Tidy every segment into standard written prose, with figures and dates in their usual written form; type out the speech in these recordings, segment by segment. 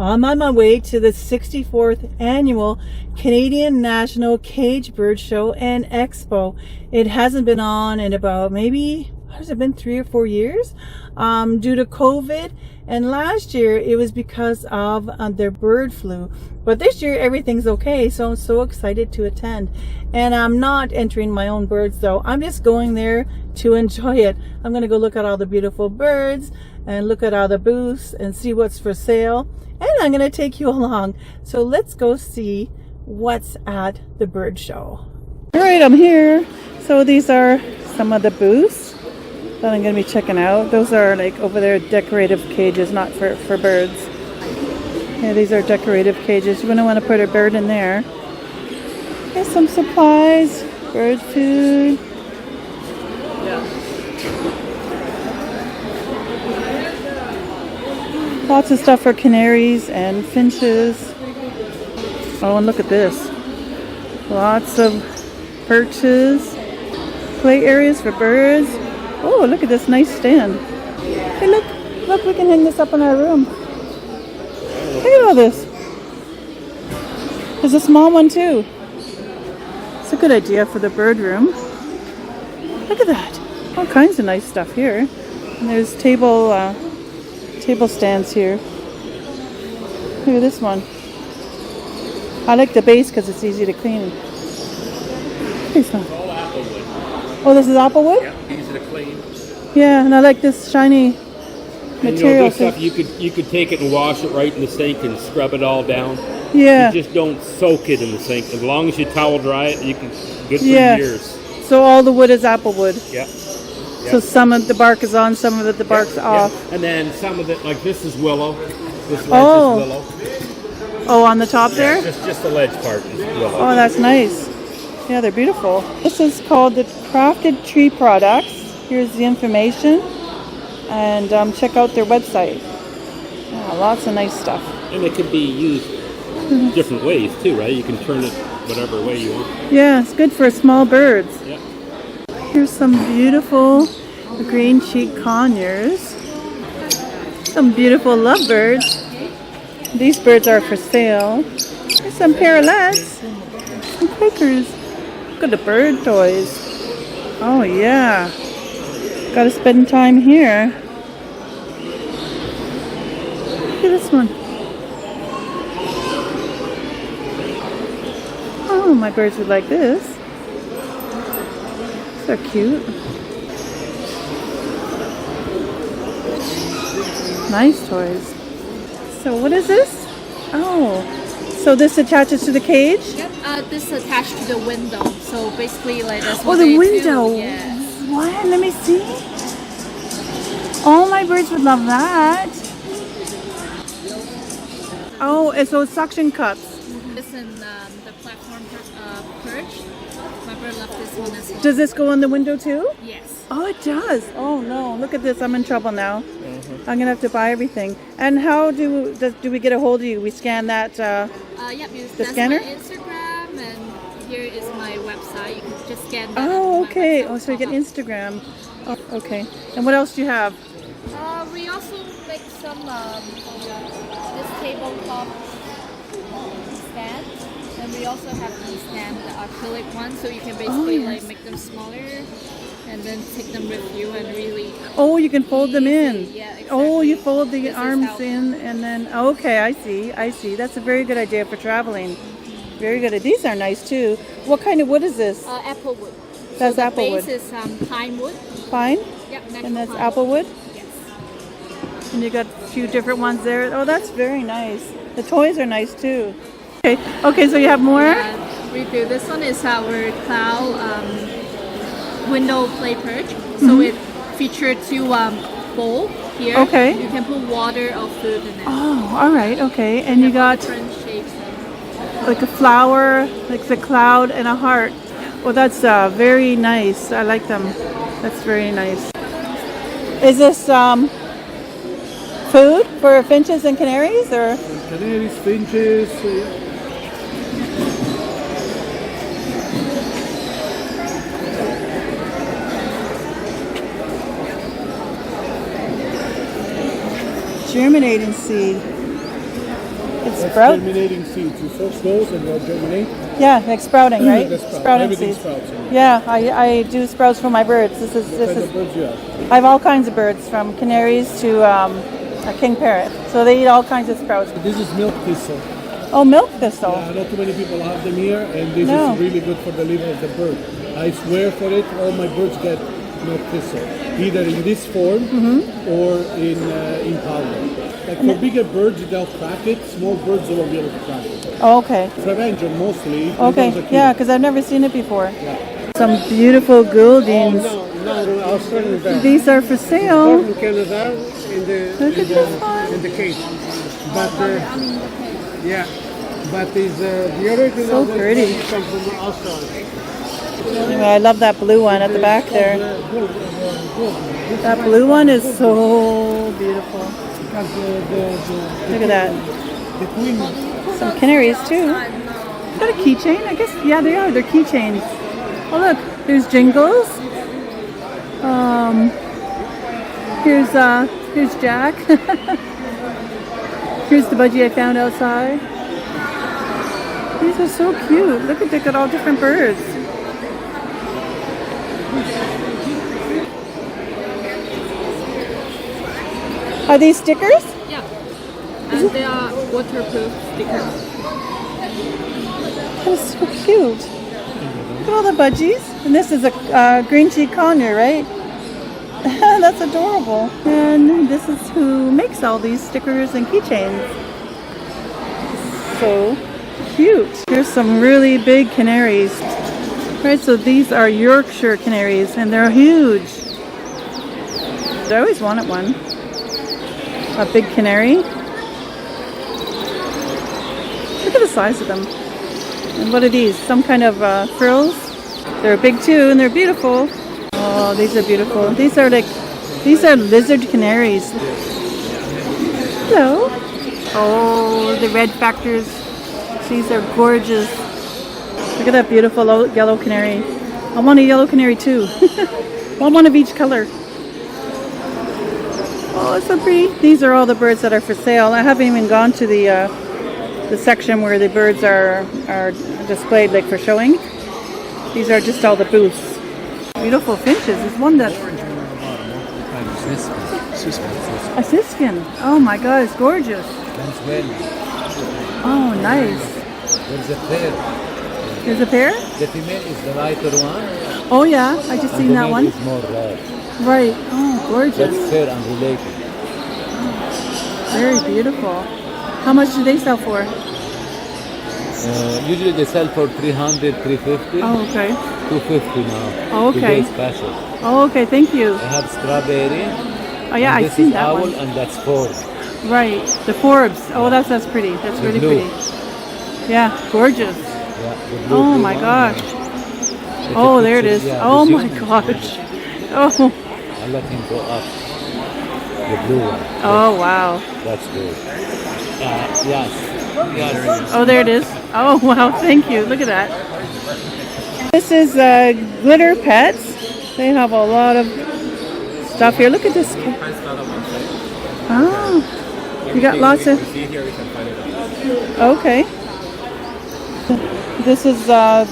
I'm on my way to the 64th annual Canadian National Cage Bird Show and Expo. It hasn't been on in about maybe, has it been 3 or 4 years? Due to COVID. And last year it was because of their bird flu. But this year everything's okay, so I'm so excited to attend. And I'm not entering my own birds though. I'm just going there to enjoy it. I'm going to go look at all the beautiful birds and look at all the booths and see what's for sale. And I'm going to take you along. So let's go see what's at the bird show. All right, I'm here. So these are some of the booths that I'm going to be checking out. Those are like over there decorative cages, not for birds. Yeah, these are decorative cages. You're going to want to put a bird in there. There's some supplies, bird food. Lots of stuff for canaries and finches. Oh, and look at this. Lots of perches. Play areas for birds. Oh, look at this nice stand. Hey, look, we can hang this up in our room. Look at all this. There's a small one too. It's a good idea for the bird room. Look at that. All kinds of nice stuff here. And there's table stands here. Look at this one. I like the base because it's easy to clean. Oh, this is apple wood? Yeah, easy to clean. Yeah, and I like this shiny material. This stuff you could take it and wash it right in the sink and scrub it all down. Yeah. You just don't soak it in the sink. As long as you towel dry it, you can good for years. So all the wood is apple wood. Yeah. So some of the bark is on, some of it the bark's off. And then some of it, like this is willow. This ledge is willow. Oh, on the top there? Just the ledge part is willow. Oh, that's nice. Yeah, they're beautiful. This is called the Crafted Tree Products. Here's the information. And check out their website. Yeah, lots of nice stuff. And it can be used different ways too, right? You can turn it whatever way you want. Yeah, it's good for small birds. Yeah. Here's some beautiful green cheek conures. Some beautiful lovebirds. These birds are for sale. There's some parrots. Some quakers. Look at the bird toys. Oh yeah. Gotta spend time here. Look at this one. Oh, my birds would like this. They're cute. Nice toys. So what is this? Oh, so this attaches to the cage? Yep, this is attached to the window. So basically like that's Oh, what the they window. do. Yeah. What? Let me see. All my birds would love that. Oh, and so suction cups. This and the platform perch. My bird loved this one as well. Does this go in the window too? Yes. Oh, it does. Oh no, look at this. I'm in trouble now. I'm gonna have to buy everything. And how do we get a hold of you? We scan that. Yep. The scanner. My Instagram, and here is my website. You can just scan that. Oh, okay. Oh, so you get Instagram. Oh, okay. And what else do you have? We also make some this tabletop stand, and we also have these stand, the acrylic ones, so you can basically like make them smaller and then take them with you and really. Oh, you can fold them in. Yeah, exactly. Oh, you fold the arms how- in and then. Okay, I see. That's a very good idea for traveling. Very good. These are nice too. What kind of wood is this? Apple wood. That's so apple the wood. base is pine wood. Pine? Yep, natural And that's pine apple wood? Yes. And you got a few different ones there. Oh, that's very nice. The toys are nice too. Okay, so you have more? We do. This one is our cloud window play perch. So it featured two bowl here. Okay. You can put water or food in it. Oh, all right. Okay. And you got different shapes. like a flower, like the cloud and a heart. Well, that's very nice. I like them. That's very nice. Is this food for finches and canaries, or? Canaries, finches. Germinating seed. sprout? Germinating seeds. You sow those and they'll germinate. Yeah, like sprouting, right? They sprout. Sprouting Everything seeds. sprouts. Yeah, I do sprouts for my birds. This What kind is. of birds you have? I have all kinds of birds, from canaries to a king parrot. So they eat all kinds of sprouts. This is milk thistle. Oh, milk thistle. Not too many people have them here, and this No. is really good for the liver of the bird. I swear for it, all my birds get milk thistle, either in this form or in powder. Like for bigger birds, they'll crack it. Small birds, they won't be able to crack it. Oh, okay. Frevenger mostly. Okay. those are cute. Yeah, because I've never seen it before. Some beautiful Gouldians. No, Australian bear. These are for sale. Born in Canada Look at this one. in the cage. But yeah, but is the original So pretty. come from Australia. Anyway, I love that blue one at the back there. That blue one is so beautiful. Look at that. The queen. Some canaries too. Is that a keychain? I guess, yeah, they are. They're keychains. Oh look, there's jingles. Here's Jack. Here's the budgie I found outside. These are so cute. Look at, they got all different birds. Are these stickers? Yeah. And they are waterproof stickers. That is so cute. Look at all the budgies. And this is a green cheek conure, right? That's adorable. And this is who makes all these stickers and keychains. So cute. Here's some really big canaries. Right, so these are Yorkshire canaries and they're huge. I always wanted one. A big canary. Look at the size of them. And what are these? Some kind of frills? They're big too and they're beautiful. Oh, these are beautiful. These are lizard canaries. Hello. Oh, the red factors. These are gorgeous. Look at that beautiful yellow canary. I want a yellow canary too. I want one of each color. Oh, it's so pretty. These are all the birds that are for sale. I haven't even gone to the section where the birds are displayed like for showing. These are just all the booths. Beautiful finches. There's one that... A siskin. Oh my god, it's gorgeous. Oh, nice. There's a pair. There's a pair? The female is the lighter one. Oh yeah, I just seen the that male one. is more rare. Right. Oh, gorgeous. That's fair and related. Very beautiful. How much do they sell for? Usually they sell for 300, 350. Oh, okay. 250 now. Oh, okay. Today special. Oh, okay. Thank you. They have strawberry. Oh yeah, and I've this seen is that owl one. and that's Ford. Right. The Forbes. Oh, that's pretty. That's The really blue. pretty. Yeah, gorgeous. Yeah, the blue, Oh blue my one. gosh. Take a Oh, there it picture, is. yeah, Oh this my is- gosh. Oh. I'll let him go up. The blue one. Oh wow. That's good. Yes. Yes. Oh, there it is. Oh wow. Thank you. Look at that. This is Glitter Pets. They have a lot of stuff here. Look at this. Oh, you got lots of. Okay. This is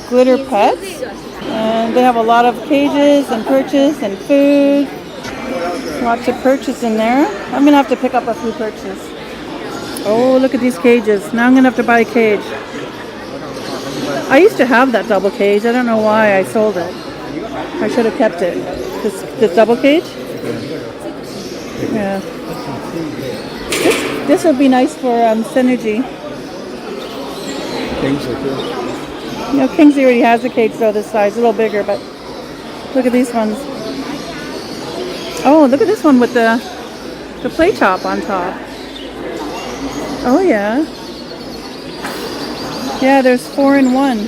Glitter Pets, and they have a lot of cages and perches and food. Lots of perches in there. I'm gonna have to pick up a few perches. Oh, look at these cages. Now I'm gonna have to buy a cage. I used to have that double cage. I don't know why I sold it. I should have kept it. This double cage? Yeah. This would be nice for synergy. You know, Kingsley already has a cage though this size, a little bigger, but look at these ones. Oh, look at this one with the play top on top. Oh yeah. Yeah, there's 4 in 1.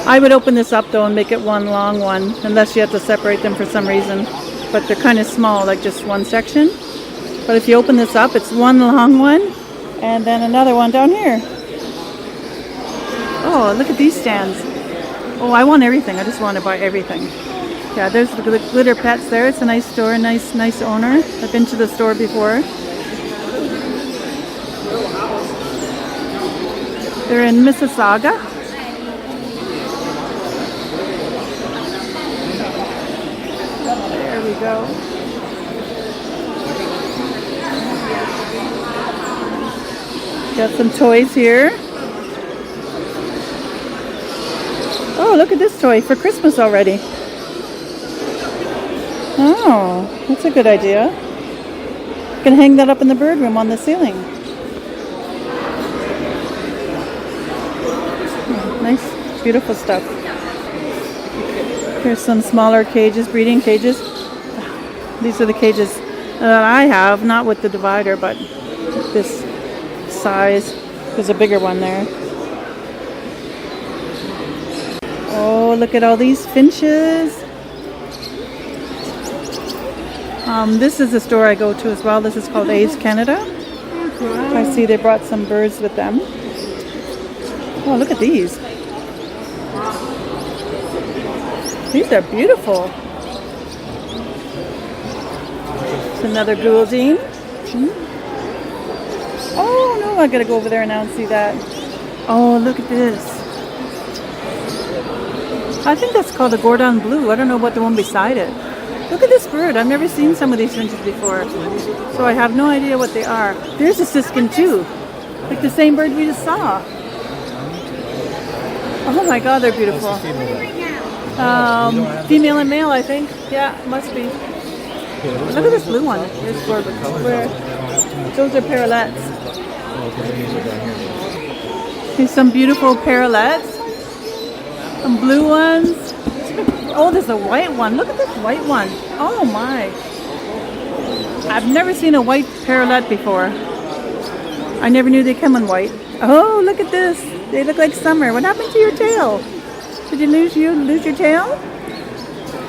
I would open this up though and make it one long one, unless you have to separate them for some reason. But they're kind of small, like just one section. But if you open this up, it's one long one, and then another one down here. Oh, look at these stands. Oh, I want everything. I just want to buy everything. Yeah, there's the Glitter Pets there. It's a nice store, nice owner. I've been to the store before. They're in Mississauga. There we go. Got some toys here. Oh, look at this toy for Christmas already. Oh, that's a good idea. You can hang that up in the bird room on the ceiling. Nice, beautiful stuff. Here's some smaller cages, breeding cages. These are the cages that I have, not with the divider, but this size. There's a bigger one there. Oh, look at all these finches. This is a store I go to as well. This is called Aves Canada. I see they brought some birds with them. Oh, look at these. These are beautiful. It's another Gouldian. Oh no, I gotta go over there now and see that. Oh, look at this. I think that's called a Gouldian blue. I don't know what the one beside it. Look at this bird. I've never seen some of these finches before. So I have no idea what they are. There's a Siskin too. Like the same bird we just saw. Oh my god, they're beautiful. Female and male, I think. Yeah, must be. Look at this blue one. There's four. Those are Parrots. Here's some beautiful Parrots. Some blue ones. Oh, there's a white one. Look at this white one. Oh my. I've never seen a white Parrot before. I never knew they come in white. Oh, look at this. They look like summer. What happened to your tail? Did you lose your tail?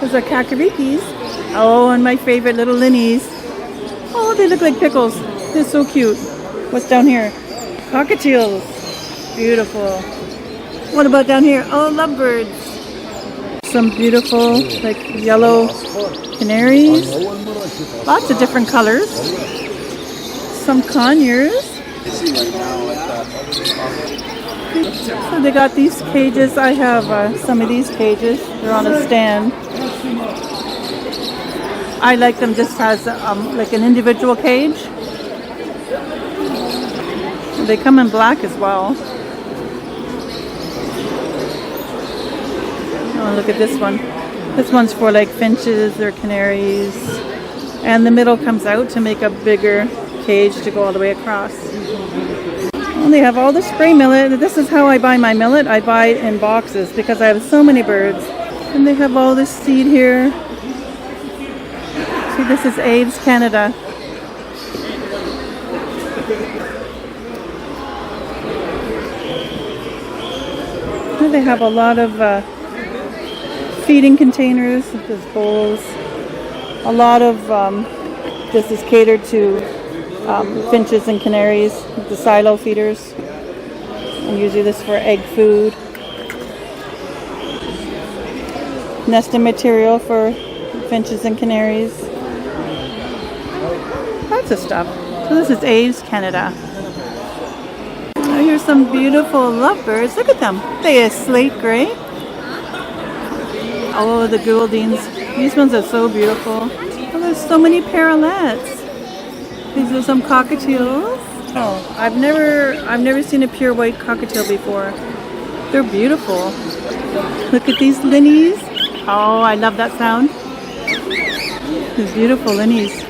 Those are Canaries. Oh, and my favorite little linnies. Oh, they look like pickles. They're so cute. What's down here? Cockatiels. Beautiful. What about down here? Oh, lovebirds. Some beautiful, like yellow canaries. Lots of different colors. Some conures. So they got these cages. I have some of these cages. They're on a stand. I like them just as like an individual cage. They come in black as well. Oh, look at this one. This one's for like finches or canaries. And the middle comes out to make a bigger cage to go all the way across. And they have all the spray millet. This is how I buy my millet. I buy it in boxes because I have so many birds. And they have all this seed here. See, this is Aves Canada. And they have a lot of feeding containers, there's bowls. A lot of this is catered to finches and canaries, the silo feeders. And usually this for egg food. Nesting material for finches and canaries. Lots of stuff. So this is Aves Canada. Oh, here's some beautiful lovebirds. Look at them. They are slate gray. Oh, the Gouldians. These ones are so beautiful. Oh, there's so many Parrots. These are some Cockatiels. Oh, I've never seen a pure white Cockatiel before. They're beautiful. Look at these linnies. Oh, I love that sound. These beautiful linnies.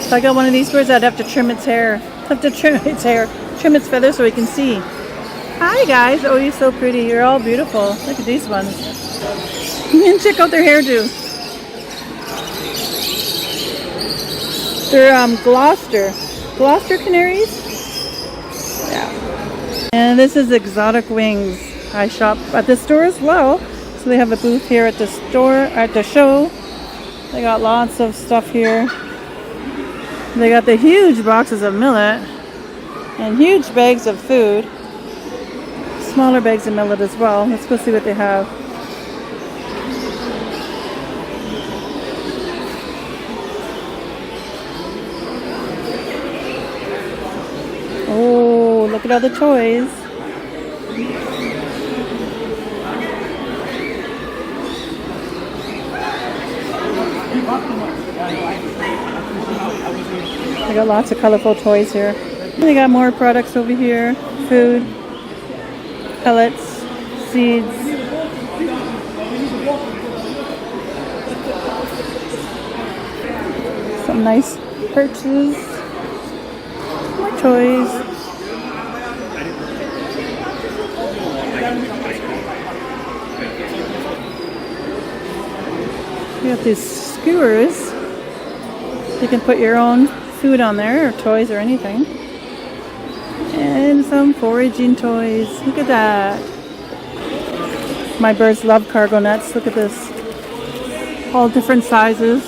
If I got one of these birds, I'd have to trim its hair. Have to trim its hair, trim its feathers so we can see. Hi guys! Oh, you're so pretty. You're all beautiful. Look at these ones. And check out their hairdo. They're Gloucester canaries. Yeah. And this is Exotic Wings. I shop at this store as well. So they have a booth here at the store, at the show. They got lots of stuff here. They got the huge boxes of millet and huge bags of food. Smaller bags of millet as well. Let's go see what they have. look at all the toys. They got lots of colorful toys here. They got more products over here. Food, pellets, seeds. Some nice perches. More toys. You got these skewers. You can put your own food on there, or toys, or anything. And some foraging toys. Look at that. My birds love cargo nets. Look at this. All different sizes.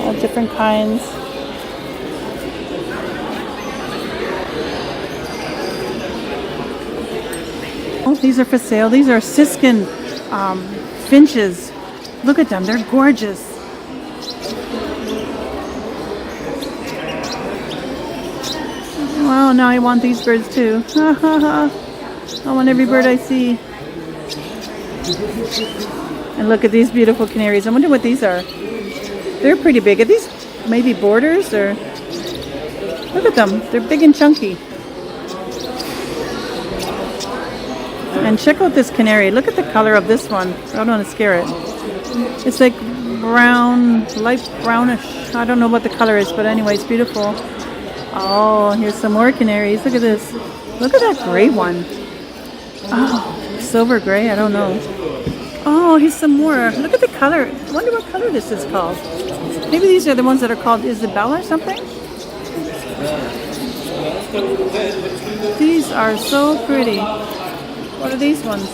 All different kinds. Oh, these are for sale. These are Siskins Finches. Look at them. They're gorgeous. Wow, now I want these birds too. I want every bird I see. And look at these beautiful canaries. I wonder what these are. They're pretty big. Are these maybe borders or? Look at them. They're big and chunky. And check out this canary. Look at the color of this one. I don't want to scare it. It's like brown, light brownish. I don't know what the color is, but anyway, it's beautiful. Oh, here's some more canaries. Look at this. Look at that gray one. Oh, silver gray. I don't know. Oh, here's some more. Look at the color. I wonder what color this is called. Maybe these are the ones that are called Isabella or something. These are so pretty. What are these ones?